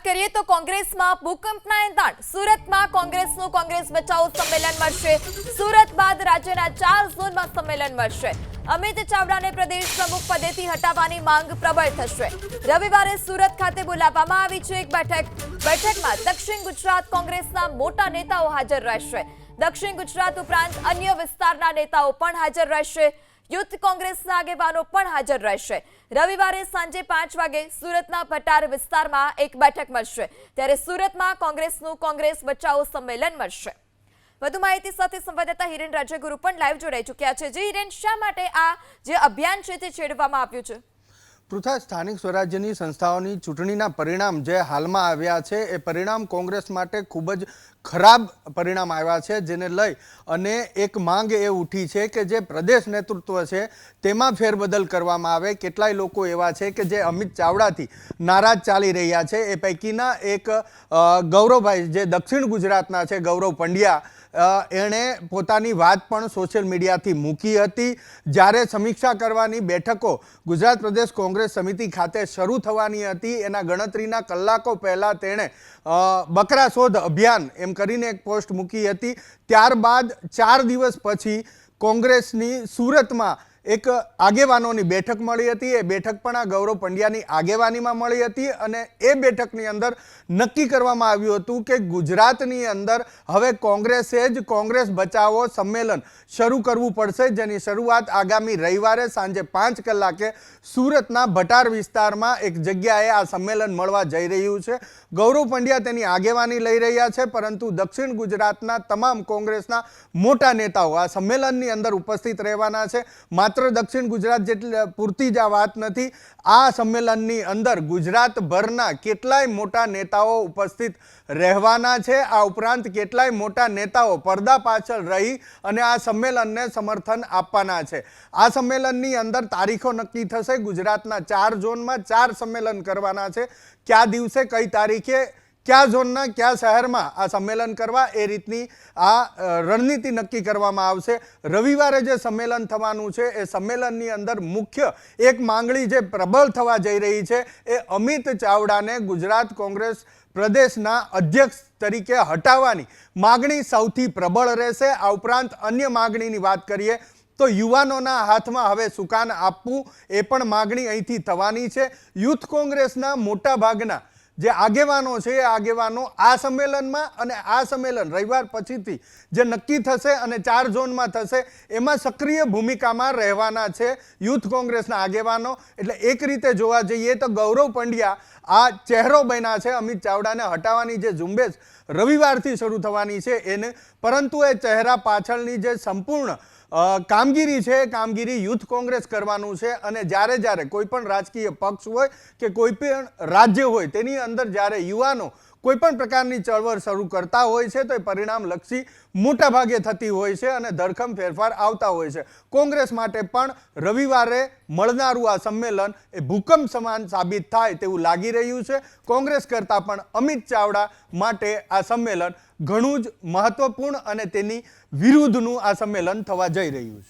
કરીએ તો કોંગ્રેસમાં ભૂકંપના એંધાણ સુરતમાં કોંગ્રેસનું કોંગ્રેસ બચાવો સંમેલન મળશે। સુરત બાદ રાજ્યના 4 ઝોનમાં સંમેલન મળશે। અમિત ચાવડાને પ્રદેશ પ્રમુખ પદેથી હટાવવાની માંગ પ્રબળ થશે। રવિવારે સુરત ખાતે બોલાવવામાં આવી છે એક બેઠકમાં દક્ષિણ ગુજરાત કોંગ્રેસના મોટા નેતાઓ હાજર રહેશે। દક્ષિણ ગુજરાત ઉપરાંત અન્ય વિસ્તારના નેતાઓ પણ હાજર રહેશે। યુથ કોંગ્રેસના આગેવાનો પણ હાજર રહેશે। રવિવારે સાંજે 5 વાગે સુરતના ભટાર વિસ્તારમાં એક બેઠક મળશે, ત્યારે સુરતમાં કોંગ્રેસનું કોંગ્રેસ બચાવો સંમેલન મળશે। વધુ માહિતી સાથે સંવાદદાતા હિરેન રાજ્યગુરુ પણ લાઈવ જોડાઈ ચૂક્યા છે। જે હિરેન, શા માટે આ જે અભિયાન છે તે છેડવામાં આવ્યું છે? પૃથા, સ્થાનિક સ્વરાજ્યની સંસ્થાઓની ચૂંટણીના પરિણામ જે હાલમાં આવ્યા છે એ પરિણામ કોંગ્રેસ માટે ખૂબ જ ખરાબ પરિણામ આવ્યા છે, જેને લઈ અને એક માંગ એ ઉઠી છે કે જે પ્રદેશ નેતૃત્વ છે તેમાં ફેરબદલ કરવામાં આવે। કેટલાય લોકો એવા છે કે જે અમિત ચાવડાથી નારાજ ચાલી રહ્યા છે। એ પૈકીના એક ગૌરવભાઈ, જે દક્ષિણ ગુજરાતના છે, ગૌરવ પંડ્યા, એણે પોતાની વાત પણ સોશિયલ મીડિયાથી મૂકી હતી। જ્યારે સમીક્ષા કરવાની બેઠકો ગુજરાત પ્રદેશ કોંગ્રેસ સમિતિ ખાતે શરૂ થવાની હતી એના ગણતરીના કલાકો પહેલાં તેણે બકરા શોધ અભિયાન એમ કરીને એક પોસ્ટ મૂકી હતી। ત્યારબાદ 4 દિવસ પછી કોંગ્રેસની સુરતમાં એક આગેવાનોની બેઠક મળી હતી। એ બેઠક પણ આ ગૌરવ પંડ્યાની આગેવાનીમાં મળી હતી અને એ બેઠકની અંદર નક્કી કરવામાં આવ્યું હતું કે ગુજરાતની અંદર હવે કોંગ્રેસે જ કોંગ્રેસ બચાવો સંમેલન શરૂ કરવું પડશે, જેની શરૂઆત આગામી રવિવારે સાંજે 5 કલાકે સુરતના ભટાર વિસ્તારમાં એક જગ્યાએ આ સંમેલન મળવા જઈ રહ્યું છે। ગૌરવ પંડ્યા તેની આગેવાની લઈ રહ્યા છે, પરંતુ દક્ષિણ ગુજરાતના તમામ કોંગ્રેસના મોટા નેતાઓ આ સંમેલનની અંદર ઉપસ્થિત રહેવાના છે। માત્ર દક્ષિણ ગુજરાત જેટલી પૂરતી જ આ વાત નથી, આ સંમેલનની અંદર ગુજરાતભરના કેટલાય મોટા નેતાઓ ઉપસ્થિત રહેવાના છે। આ ઉપરાંત કેટલાય મોટા નેતાઓ પડદા પાછળ રહી અને આ સંમેલનને સમર્થન આપવાના છે। આ સંમેલનની અંદર તારીખો નક્કી થશે। ગુજરાતના 4 ઝોનમાં 4 સંમેલન કરવાના છે। કયા દિવસે, કઈ તારીખે, કયા ઝોનના કયા શહેરમાં આ સંમેલન કરવા, એ રીતની આ રણનીતિ નક્કી કરવામાં આવશે। રવિવારે જે સંમેલન થવાનું છે એ સંમેલનની અંદર મુખ્ય એક માંગણી જે પ્રબળ થવા જઈ રહી છે એ અમિત ચાવડાને ગુજરાત કોંગ્રેસ પ્રદેશના અધ્યક્ષ તરીકે હટાવવાની માગણી સૌથી પ્રબળ રહેશે। આ ઉપરાંત અન્ય માગણીની વાત કરીએ તો યુવાનોના હાથમાં હવે સુકાન આપવું, એ પણ માગણી અહીંથી થવાની છે। યુથ કોંગ્રેસના મોટા ભાગના જે આગેવાનો છે એ આગેવાનો આ સંમેલનમાં અને આ સંમેલન રવિવાર પછીથી જે નક્કી થશે અને 4 ઝોનમાં થશે એમાં સક્રિય ભૂમિકામાં રહેવાના છે યુથ કોંગ્રેસના આગેવાનો। એટલે એક રીતે જોવા જઈએ તો ગૌરવ પંડ્યા આ ચહેરો બન્યા છે અમિત ચાવડાને હટાવવાની જે ઝુંબેશ રવિવારથી શરૂ થવાની છે એને, પરંતુ એ ચહેરા પાછળની જે સંપૂર્ણ કામગીરી છે એ કામગીરી યુથ કોંગ્રેસ કરવાનું છે। અને જ્યારે જ્યારે કોઈ પણ રાજકીય પક્ષ હોય કે કોઈ પણ રાજ્ય હોય તેની અંદર જ્યારે યુવાનો કોઈ પણ પ્રકારની ચળવળ શરૂ કરતા હોય છે તો એ પરિણામલક્ષી મોટા ભાગે થતી હોય છે અને ધરખમ ફેરફાર આવતા હોય છે। કોંગ્રેસ માટે પણ રવિવારે મળનારું આ સંમેલન એ ભૂકંપ સમાન સાબિત થાય તેવું લાગી રહ્યું છે। કોંગ્રેસ કરતાં પણ અમિત ચાવડા માટે આ સંમેલન ઘણું જ મહત્વપૂર્ણ અને તેની વિરુદ્ધનું આ સંમેલન થવા જઈ રહ્યું છે।